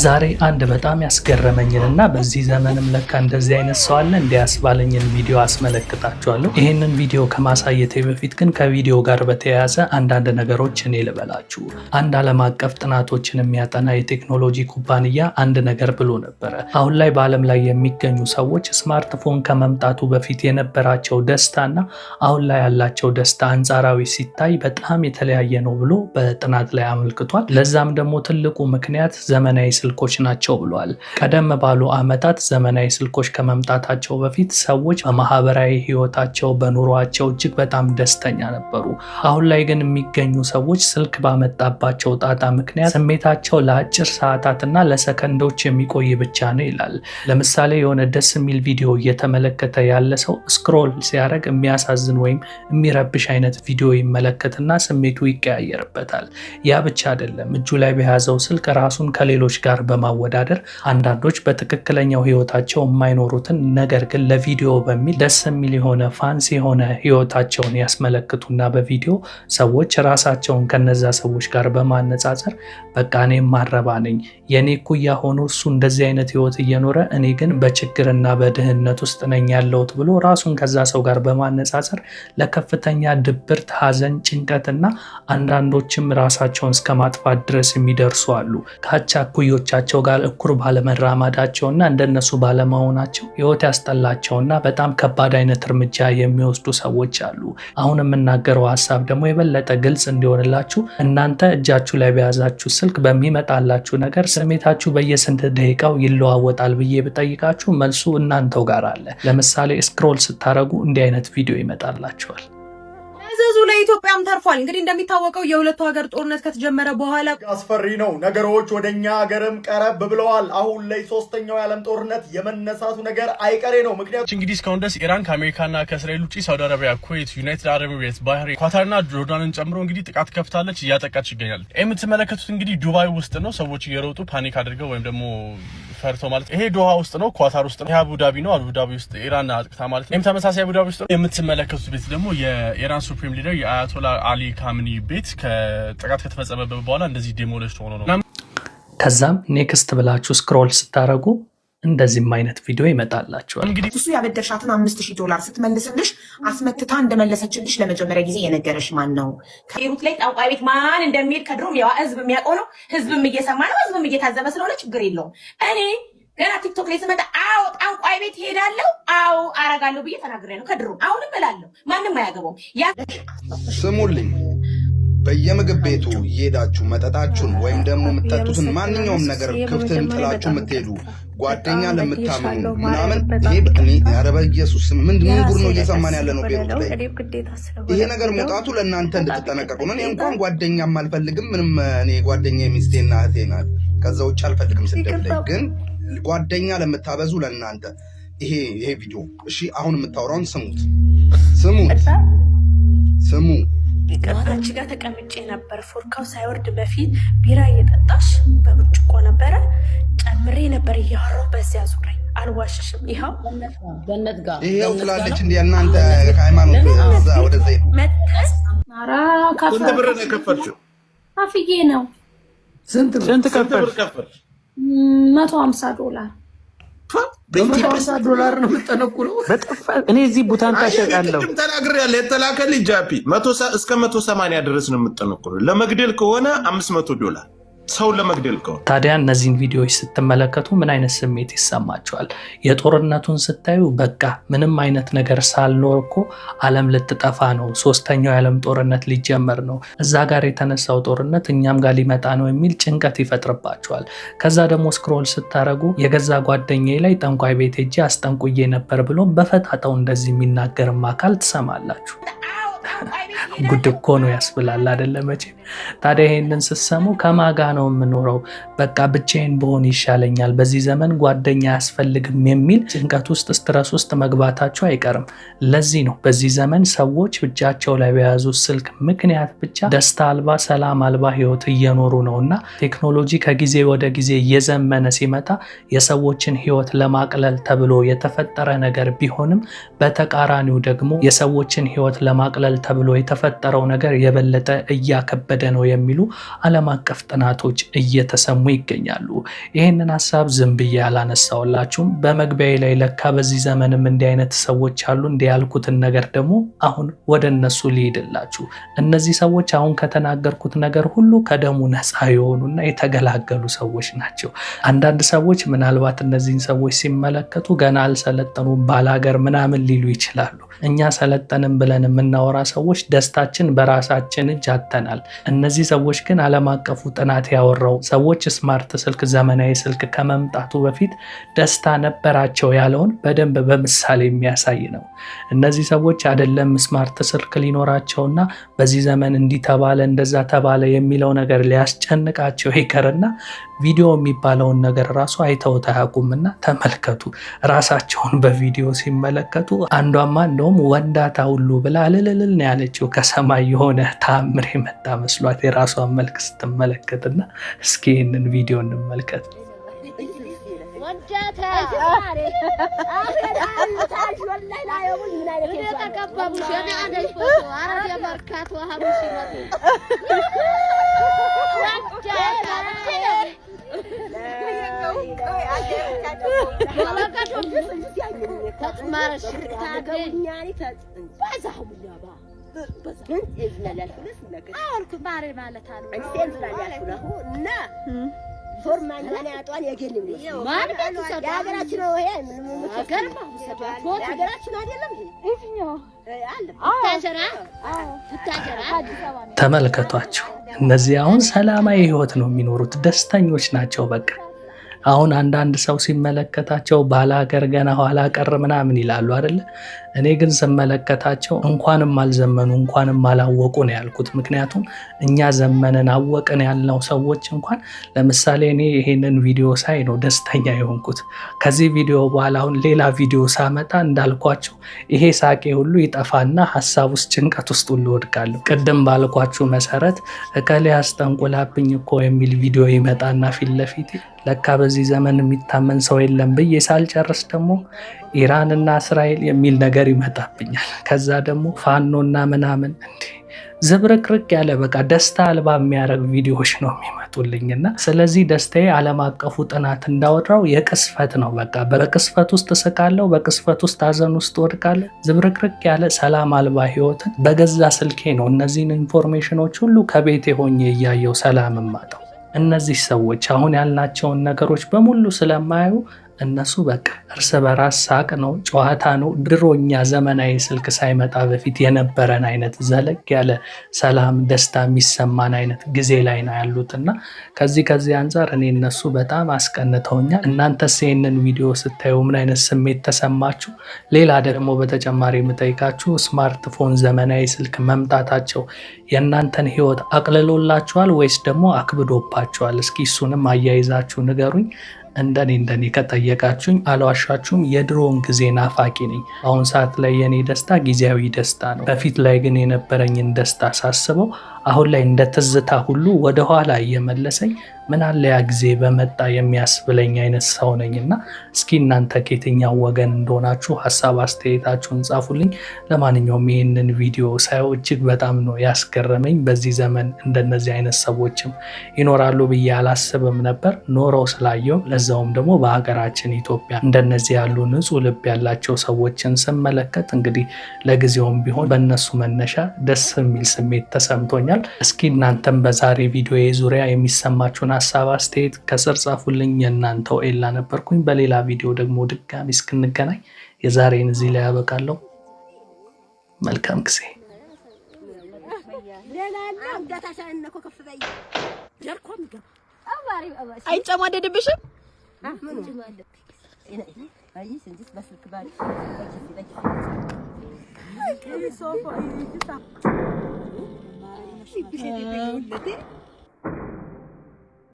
ዛሬ አንድ በጣም ያስገረመኝንና በዚህ ዘመንም ለካ እንደዚህ አይነት ሰው አለ እንዲያስባለኝን ቪዲዮ አስመለክታችኋለሁ። ይህንን ቪዲዮ ከማሳየቴ በፊት ግን ከቪዲዮ ጋር በተያያዘ አንዳንድ ነገሮች እኔ ልበላችሁ። አንድ ዓለም አቀፍ ጥናቶችን የሚያጠና የቴክኖሎጂ ኩባንያ አንድ ነገር ብሎ ነበረ። አሁን ላይ በዓለም ላይ የሚገኙ ሰዎች ስማርትፎን ከመምጣቱ በፊት የነበራቸው ደስታና አሁን ላይ ያላቸው ደስታ አንጻራዊ ሲታይ በጣም የተለያየ ነው ብሎ በጥናት ላይ አመልክቷል። ለዛም ደግሞ ትልቁ ምክንያት ዘመናዊ ስልኮች ናቸው ብሏል። ቀደም ባሉ ዓመታት ዘመናዊ ስልኮች ከመምጣታቸው በፊት ሰዎች በማህበራዊ ህይወታቸው በኑሯቸው እጅግ በጣም ደስተኛ ነበሩ። አሁን ላይ ግን የሚገኙ ሰዎች ስልክ ባመጣባቸው ጣጣ ምክንያት ስሜታቸው ለአጭር ሰዓታትና ለሰከንዶች የሚቆይ ብቻ ነው ይላል። ለምሳሌ የሆነ ደስ የሚል ቪዲዮ እየተመለከተ ያለ ሰው ስክሮል ሲያደርግ የሚያሳዝን ወይም የሚረብሽ አይነት ቪዲዮ ይመለከትና ስሜቱ ይቀያየርበታል። ያ ብቻ አይደለም፣ እጁ ላይ በያዘው ስልክ ራሱን ከሌሎች ጋር በማወዳደር አንዳንዶች በትክክለኛው ህይወታቸው የማይኖሩትን ነገር ግን ለቪዲዮ በሚል ደስ የሚል የሆነ ፋንሲ የሆነ ህይወታቸውን ያስመለክቱና በቪዲዮ ሰዎች ራሳቸውን ከነዛ ሰዎች ጋር በማነጻጸር በቃ እኔ ማረባ ነኝ፣ የኔ ኩያ ሆኖ እሱ እንደዚህ አይነት ህይወት እየኖረ እኔ ግን በችግርና በድህነት ውስጥ ነኝ ያለሁት ብሎ ራሱን ከዛ ሰው ጋር በማነጻጸር ለከፍተኛ ድብርት፣ ሀዘን፣ ጭንቀትና አንዳንዶችም ራሳቸውን እስከ ማጥፋት ድረስ የሚደርሱ አሉ። ካቻ ኩዮቻቸው ጋር እኩል ባለመራማዳቸውና እንደነሱ ባለመሆናቸው ህይወት ያስጠላቸውና በጣም ከባድ አይነት እርምጃ የሚወስዱ ሰዎች አሉ። አሁን የምናገረው ሀሳብ ደግሞ የበለጠ ግልጽ እንዲሆንላችሁ እናንተ እጃችሁ ላይ በያዛችሁ ስልክ በሚመጣላችሁ ነገር ስሜታችሁ በየስንት ደቂቃው ይለዋወጣል ብዬ ብጠይቃችሁ መልሱ እናንተው ጋር አለ። ለምሳሌ ስክሮል ስታረጉ እንዲህ አይነት ቪዲዮ ይመጣላችኋል። ዘዙ ለኢትዮጵያም ተርፏል። እንግዲህ እንደሚታወቀው የሁለቱ ሀገር ጦርነት ከተጀመረ በኋላ አስፈሪ ነው። ነገሮች ወደኛ ሀገርም ቀረብ ብለዋል። አሁን ላይ ሶስተኛው የዓለም ጦርነት የመነሳቱ ነገር አይቀሬ ነው። ምክንያቱም እንግዲህ እስካሁን ድረስ ኢራን ከአሜሪካና ከእስራኤል ውጪ ሳውዲ አረቢያ፣ ኩዌት፣ ዩናይትድ አረብ ኤሚሬትስ፣ ባህሬን፣ ኳታርና ጆርዳንን ጨምሮ እንግዲህ ጥቃት ከፍታለች፣ እያጠቃች ይገኛል። የምትመለከቱት እንግዲህ ዱባይ ውስጥ ነው። ሰዎች እየሮጡ ፓኒክ አድርገው ወይም ደግሞ ፈርተው ማለት ይሄ ዶሃ ውስጥ ነው፣ ኳታር ውስጥ ነው። ይሄ አቡዳቢ ነው። አቡዳቢ ውስጥ ኢራን አጥቅታ ማለት ነው። ተመሳሳይ አቡዳቢ ውስጥ ነው። የምትመለከቱት ቤት ደግሞ የኢራን ሱፕሪም ሊደር የአያቶላ አሊ ካምኒ ቤት ከጥቃት ከተፈጸመበት በኋላ እንደዚህ ዴሞሊሽ ሆኖ ነው። ከዛም ኔክስት ብላችሁ ስክሮል ስታረጉ እንደዚህም አይነት ቪዲዮ ይመጣላችኋል። እንግዲህ እሱ ያበደርሻትን $5000 ስትመልስልሽ አስመትታ እንደመለሰችልሽ ለመጀመሪያ ጊዜ የነገረሽ ማን ነው? ከቤሩት ላይ ጠንቋይ ቤት ማን እንደሚሄድ ከድሮም ያው ህዝብ የሚያውቀው ነው። ህዝብም እየሰማ ነው። ህዝብም እየታዘበ ስለሆነ ችግር የለውም። እኔ ገና ቲክቶክ ላይ ስመጣ አዎ ጠንቋይ ቤት ሄዳለሁ፣ አዎ አረጋለሁ ብዬ ተናግሬያለሁ። ከድሮም አሁንም እላለሁ። ማንም አያገባውም። ስሙልኝ፣ በየምግብ ቤቱ እየሄዳችሁ መጠጣችሁን ወይም ደግሞ የምትጠጡትን ማንኛውም ነገር ክፍትን ጥላችሁ የምትሄዱ ጓደኛ ለምታምኑ ምናምን እኔ ኧረ በኢየሱስ ምንድን ጉድ ነው እየሰማን ያለ ነው። ቤሩት ላይ ይሄ ነገር መውጣቱ ለእናንተ እንድትጠነቀቁ ነው። እኔ እንኳን ጓደኛም አልፈልግም ምንም። እኔ ጓደኛ ሚስቴና እህቴ ናት። ከዛ ውጭ አልፈልግም ስደት ላይ ግን ጓደኛ ለምታበዙ ለእናንተ ይሄ ቪዲዮ እሺ፣ አሁን የምታወራውን ስሙ። ከታች ጋር ተቀምጬ ነበር። ፎርካው ሳይወርድ በፊት ቢራ እየጠጣሽ በብርጭቆ ነበረ ጨምሬ ነበር እያወራሁ በዚያ ዙሪያ አልዋሽሽም። ይኸው ገነት ጋር ይሄው ትላለች። እንደ እናንተ ሃይማኖት እዛ ወደዛ መተስ ማራ ስንት ብር ነው የከፈልሽው? አፍዬ ነው። ስንት ብር ከፈልሽ? $150 $150 ነው የምጠነቁለው። እኔ እዚህ ቡታን ታሸቃለሁ ተናግሬያለሁ። የተላከልኝ ጃፒ እስከ 180 ድረስ ነው የምጠነቁለው። ለመግደል ከሆነ $500 ሰው ለመግደል ከሆነ። ታዲያ እነዚህን ቪዲዮዎች ስትመለከቱ ምን አይነት ስሜት ይሰማቸዋል? የጦርነቱን ስታዩ በቃ ምንም አይነት ነገር ሳልኖር እኮ ዓለም ልትጠፋ ነው፣ ሶስተኛው የዓለም ጦርነት ሊጀመር ነው፣ እዛ ጋር የተነሳው ጦርነት እኛም ጋር ሊመጣ ነው የሚል ጭንቀት ይፈጥርባቸዋል። ከዛ ደግሞ ስክሮል ስታረጉ የገዛ ጓደኛዬ ላይ ጠንቋይ ቤት ሄጄ አስጠንቁዬ ነበር ብሎ በፈጣጣው እንደዚህ የሚናገርም አካል ትሰማላችሁ። ጉድ እኮ ነው ያስብላል አይደለ? መቼም ታዲያ ይሄንን ስትሰሙ ከማጋ ነው የምኖረው፣ በቃ ብቻዬን በሆን ይሻለኛል፣ በዚህ ዘመን ጓደኛ አያስፈልግም የሚል ጭንቀት ውስጥ ስትረስ ውስጥ መግባታቸው አይቀርም። ለዚህ ነው በዚህ ዘመን ሰዎች እጃቸው ላይ በያዙ ስልክ ምክንያት ብቻ ደስታ አልባ ሰላም አልባ ህይወት እየኖሩ ነውና ቴክኖሎጂ ከጊዜ ወደ ጊዜ እየዘመነ ሲመጣ የሰዎችን ህይወት ለማቅለል ተብሎ የተፈጠረ ነገር ቢሆንም በተቃራኒው ደግሞ የሰዎችን ህይወት ለማቅለል ተብሎ የተፈጠረው ነገር የበለጠ እያከበደ ነው የሚሉ ዓለም አቀፍ ጥናቶች እየተሰሙ ይገኛሉ። ይህንን ሐሳብ ዝም ብዬ ያላነሳውላችሁም በመግቢያዬ ላይ ለካ በዚህ ዘመንም እንዲህ አይነት ሰዎች አሉ እንዲህ ያልኩትን ነገር ደግሞ አሁን ወደ እነሱ ሊሄድላችሁ። እነዚህ ሰዎች አሁን ከተናገርኩት ነገር ሁሉ ከደሙ ነፃ የሆኑና የተገላገሉ ሰዎች ናቸው። አንዳንድ ሰዎች ምናልባት እነዚህን ሰዎች ሲመለከቱ ገና አልሰለጠኑም ባላገር ምናምን ሊሉ ይችላሉ። እኛ ሰለጠንም ብለን የምናወራ ሰዎች ደስታችን በራሳችን እጅ አጥተናል። እነዚህ ሰዎች ግን ዓለም አቀፉ ጥናት ያወራው ሰዎች ስማርት ስልክ ዘመናዊ ስልክ ከመምጣቱ በፊት ደስታ ነበራቸው ያለውን በደንብ በምሳሌ የሚያሳይ ነው። እነዚህ ሰዎች አይደለም ስማርት ስልክ ሊኖራቸውና በዚህ ዘመን እንዲህ ተባለ እንደዛ ተባለ የሚለው ነገር ሊያስጨንቃቸው ይቀርና ቪዲዮ የሚባለውን ነገር ራሱ አይተውት አያውቁምና ተመልከቱ። ራሳቸውን በቪዲዮ ሲመለከቱ አንዷማ እንደውም ወንዳታ ሁሉ ብላ ልልልል ነው ያለችው። ከሰማይ የሆነ ተአምር የመጣ መስሏት የራሷን መልክ ስትመለከትና እስኪ ይህንን ቪዲዮ እንመልከት። ተመልከቷቸው። እነዚህ አሁን ሰላማዊ ህይወት ነው የሚኖሩት፣ ደስተኞች ናቸው። በቃ አሁን አንዳንድ ሰው ሲመለከታቸው ባላገር ገና ኋላ ቀር ምናምን ይላሉ አይደለ? እኔ ግን ስመለከታቸው እንኳንም አልዘመኑ እንኳንም አላወቁ ነው ያልኩት። ምክንያቱም እኛ ዘመንን አወቅን ያልነው ሰዎች እንኳን ለምሳሌ እኔ ይሄንን ቪዲዮ ሳይ ነው ደስተኛ የሆንኩት። ከዚህ ቪዲዮ በኋላ አሁን ሌላ ቪዲዮ ሳመጣ እንዳልኳቸው ይሄ ሳቄ ሁሉ ይጠፋና ሀሳብ ውስጥ ጭንቀት ውስጥ ሁሉ ወድቃለሁ። ቅድም ባልኳችሁ መሰረት እከሌ አስጠንቁላብኝ እኮ የሚል ቪዲዮ ይመጣና ፊት ለፊት ለካ በዚህ ዘመን የሚታመን ሰው የለም ብዬ ሳልጨርስ ደግሞ ኢራን እና እስራኤል የሚል ነገር ይመጣብኛል። ከዛ ደግሞ ፋኖና ምናምን እንዴ ዝብርቅርቅ ያለ በቃ ደስታ አልባ የሚያደርግ ቪዲዮዎች ነው የሚመጡልኝና ስለዚህ ደስታዬ ዓለም አቀፉ ጥናት እንዳወራው የቅስፈት ነው። በቃ በቅስፈት ውስጥ ስቃለሁ፣ በቅስፈት ውስጥ ሀዘን ውስጥ ወድቃለሁ። ዝብርቅርቅ ያለ ሰላም አልባ ህይወትን በገዛ ስልኬ ነው እነዚህን ኢንፎርሜሽኖች ሁሉ ከቤቴ ሆኜ እያየው ሰላም ማጣው። እነዚህ ሰዎች አሁን ያልናቸውን ነገሮች በሙሉ ስለማያዩ እነሱ በቃ እርስ በራስ ሳቅ ነው፣ ጨዋታ ነው። ድሮኛ ዘመናዊ ስልክ ሳይመጣ በፊት የነበረን አይነት ዘለግ ያለ ሰላም ደስታ የሚሰማን አይነት ጊዜ ላይ ነው ያሉትና ከዚህ አንጻር እኔ እነሱ በጣም አስቀንተውኛል። እናንተስ ይህንን ቪዲዮ ስታዩ ምን አይነት ስሜት ተሰማችሁ? ሌላ ደግሞ በተጨማሪ የምጠይቃችሁ ስማርትፎን ዘመናዊ ስልክ መምጣታቸው የእናንተን ህይወት አቅልሎላችኋል ወይስ ደግሞ አክብዶባችኋል? እስኪ እሱንም አያይዛችሁ ንገሩኝ። እንደኔ ከጠየቃችሁኝ አልዋሻችሁም፣ የድሮውን ጊዜ ናፋቂ ነኝ። አሁን ሰዓት ላይ የኔ ደስታ ጊዜያዊ ደስታ ነው። በፊት ላይ ግን የነበረኝን ደስታ ሳስበው አሁን ላይ እንደ ትዝታ ሁሉ ወደኋላ እየመለሰኝ ምን አለ ያ ጊዜ በመጣ የሚያስብለኝ አይነት ሰው ነኝና እስኪ እናንተ ከየትኛው ወገን እንደሆናችሁ ሀሳብ አስተያየታችሁን ጻፉልኝ። ለማንኛውም ይህንን ቪዲዮ ሳየው እጅግ በጣም ነው ያስገረመኝ። በዚህ ዘመን እንደነዚህ አይነት ሰዎችም ይኖራሉ ብዬ አላስብም ነበር። ኖረው ስላየው ለዛውም ደግሞ በሀገራችን ኢትዮጵያ እንደነዚህ ያሉ ንጹህ ልብ ያላቸው ሰዎችን ስመለከት እንግዲህ ለጊዜውም ቢሆን በእነሱ መነሻ ደስ የሚል ስሜት ተሰምቶኛል። እስኪ እናንተም በዛሬ ቪዲዮ ዙሪያ የሚሰማችሁን ሀሳብ አስተያየት ከስር ጻፉልኝ። የእናንተው ኤላ ነበርኩኝ። በሌላ ቪዲዮ ደግሞ ድጋሚ እስክንገናኝ የዛሬን እዚህ ላይ ያበቃለሁ። መልካም ጊዜ። አይጨማደድብሽም?